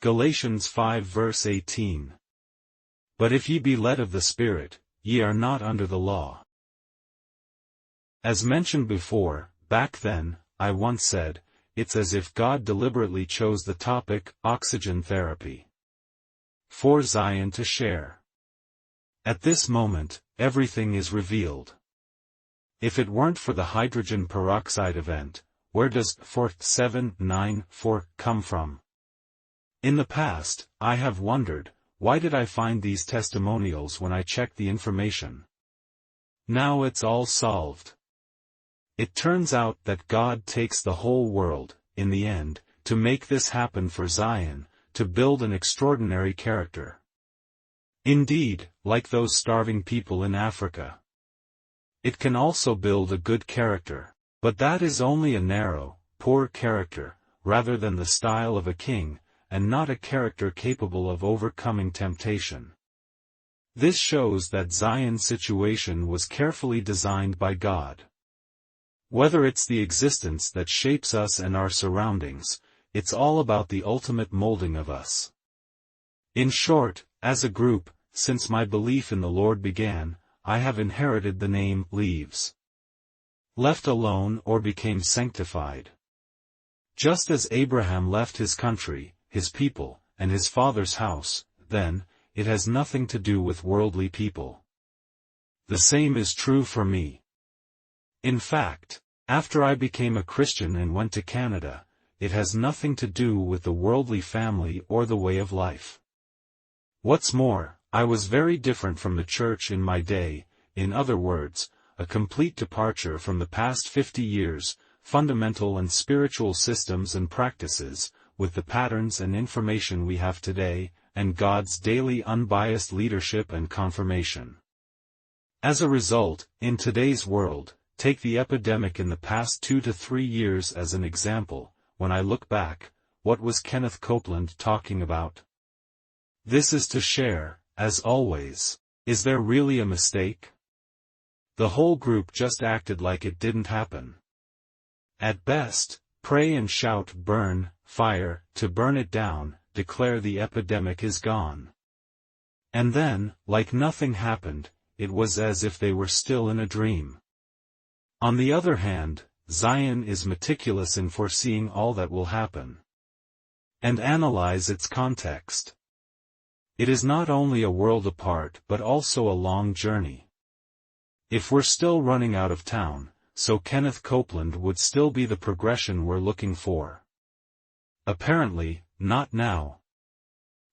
Galatians 5 verse 18. But if ye be led of the Spirit, ye are not under the law. As mentioned before, back then, I once said, it's as if God deliberately chose the topic, oxygen therapy, for Zion to share. At this moment, everything is revealed. If it weren't for the hydrogen peroxide event, where does 4794 come from? In the past, I have wondered, why did I find these testimonials when I checked the information? Now it's all solved. It turns out that God takes the whole world, in the end, to make this happen for Zion, to build an extraordinary character. Indeed, like those starving people in Africa. It can also build a good character, but that is only a narrow, poor character, rather than the style of a king, and not a character capable of overcoming temptation. This shows that Zion's situation was carefully designed by God. Whether it's the existence that shapes us and our surroundings, it's all about the ultimate molding of us. In short, as a group, since my belief in the Lord began, I have inherited the name Leaves. Left alone or became sanctified. Just as Abraham left his country, his people, and his father's house, then, it has nothing to do with worldly people. The same is true for me. In fact, after I became a Christian and went to Canada, it has nothing to do with the worldly family or the way of life. What's more, I was very different from the church in my day, in other words, a complete departure from the past 50 years, fundamental and spiritual systems and practices, with the patterns and information we have today, and God's daily unbiased leadership and confirmation. As a result, in today's world, take the epidemic in the past 2 to 3 years as an example. When I look back, what was Kenneth Copeland talking about? This is to share, as always. Is there really a mistake? The whole group just acted like it didn't happen. At best, pray and shout burn, fire, to burn it down, declare the epidemic is gone. And then, like nothing happened, it was as if they were still in a dream. On the other hand, Zion is meticulous in foreseeing all that will happen. And analyze its context. It is not only a world apart but also a long journey. If we're still running out of town, so Kenneth Copeland would still be the progression we're looking for. Apparently, not now.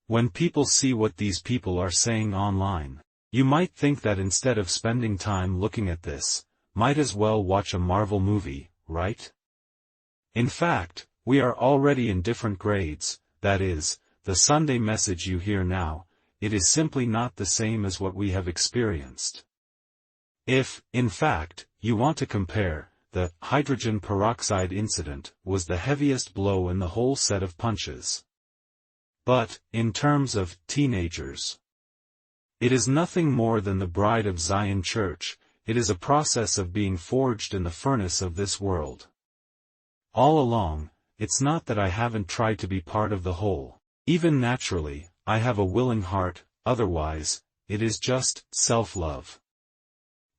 When people see what these people are saying online, you might think that instead of spending time looking at this, might as well watch a Marvel movie, right? In fact, we are already in different grades, that is, the Sunday message you hear now, it is simply not the same as what we have experienced. If, in fact, you want to compare, the hydrogen peroxide incident was the heaviest blow in the whole set of punches. But, in terms of teenagers, it is nothing more than the bride of Zion Church. It is a process of being forged in the furnace of this world. All along, it's not that I haven't tried to be part of the whole. Even naturally, I have a willing heart, otherwise, it is just self-love.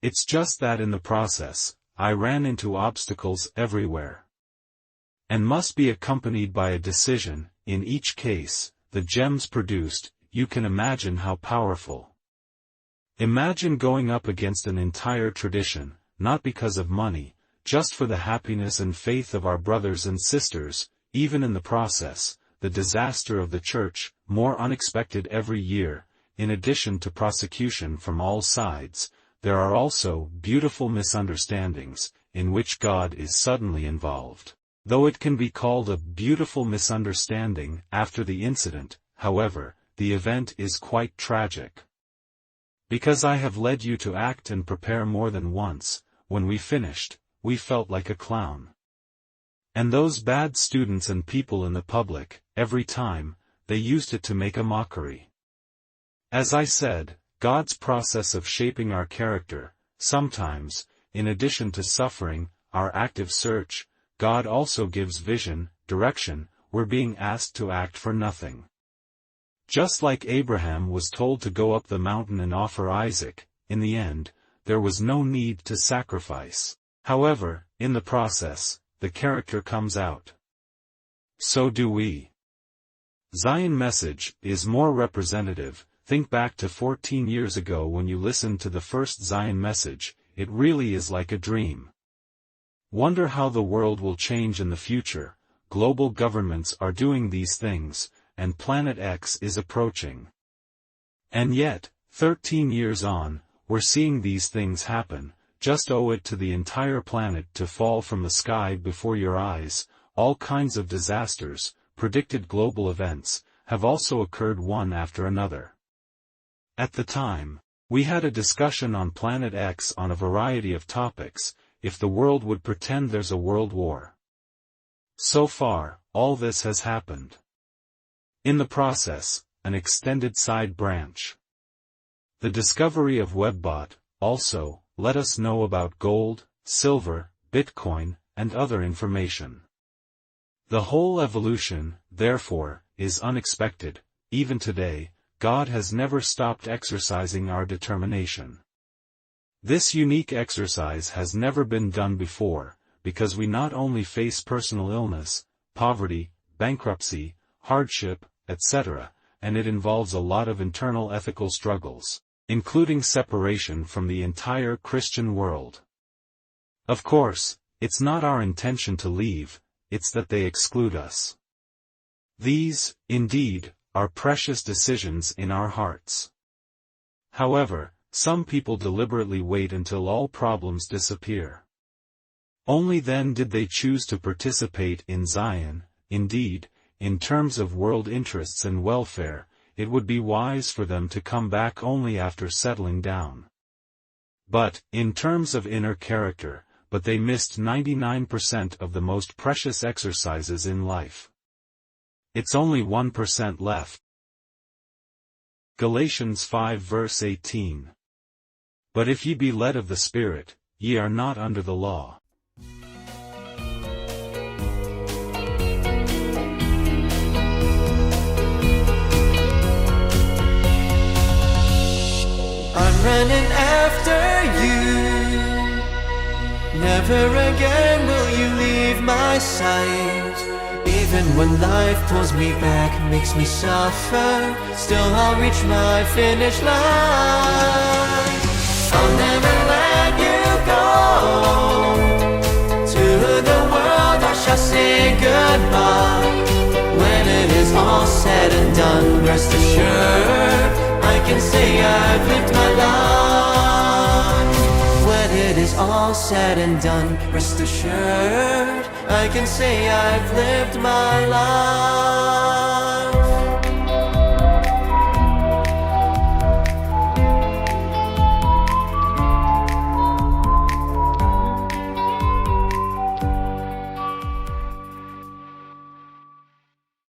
It's just that in the process, I ran into obstacles everywhere. And must be accompanied by a decision. In each case, the gems produced, you can imagine how powerful. Imagine going up against an entire tradition, not because of money, just for the happiness and faith of our brothers and sisters. Even in the process, the disaster of the church, more unexpected every year. In addition to prosecution from all sides, there are also beautiful misunderstandings, in which God is suddenly involved. Though it can be called a beautiful misunderstanding after the incident, however, the event is quite tragic. Because I have led you to act and prepare more than once, when we finished, we felt like a clown. And those bad students and people in the public, every time, they used it to make a mockery. As I said, God's process of shaping our character, sometimes, in addition to suffering, our active search, God also gives vision, direction. We're being asked to act for nothing. Just like Abraham was told to go up the mountain and offer Isaac, in the end, there was no need to sacrifice. However, in the process, the character comes out. So do we. Zion Message is more representative. Think back to 14 years ago when you listened to the first Zion Message. It really is like a dream. Wonder how the world will change in the future. Global governments are doing these things, and Planet X is approaching. And yet, 13 years on, we're seeing these things happen. Just owe it to the entire planet to fall from the sky before your eyes. All kinds of disasters, predicted global events, have also occurred one after another. At the time, we had a discussion on Planet X on a variety of topics. If the world would pretend there's a world war. So far, all this has happened. In the process, an extended side branch. The discovery of WebBot, also, let us know about gold, silver, Bitcoin, and other information. The whole evolution, therefore, is unexpected. Even today, God has never stopped exercising our determination. This unique exercise has never been done before, because we not only face personal illness, poverty, bankruptcy, hardship, etc., and it involves a lot of internal ethical struggles, including separation from the entire Christian world. Of course, it's not our intention to leave, it's that they exclude us. These, indeed, are precious decisions in our hearts. However, some people deliberately wait until all problems disappear. Only then did they choose to participate in Zion. Indeed, in terms of world interests and welfare, it would be wise for them to come back only after settling down. But, in terms of inner character, they missed 99% of the most precious exercises in life. It's only 1% left. Galatians 5 verse 18. But if ye be led of the Spirit, ye are not under the law. I'm running after you. Never again will you leave my side. Even when life pulls me back, makes me suffer, still I'll reach my finish line. I'll never let you go. To the world I shall say goodbye. When it is all said and done, rest assured, I can say I've lived my life. When it is all said and done, rest assured, I can say I've lived my life.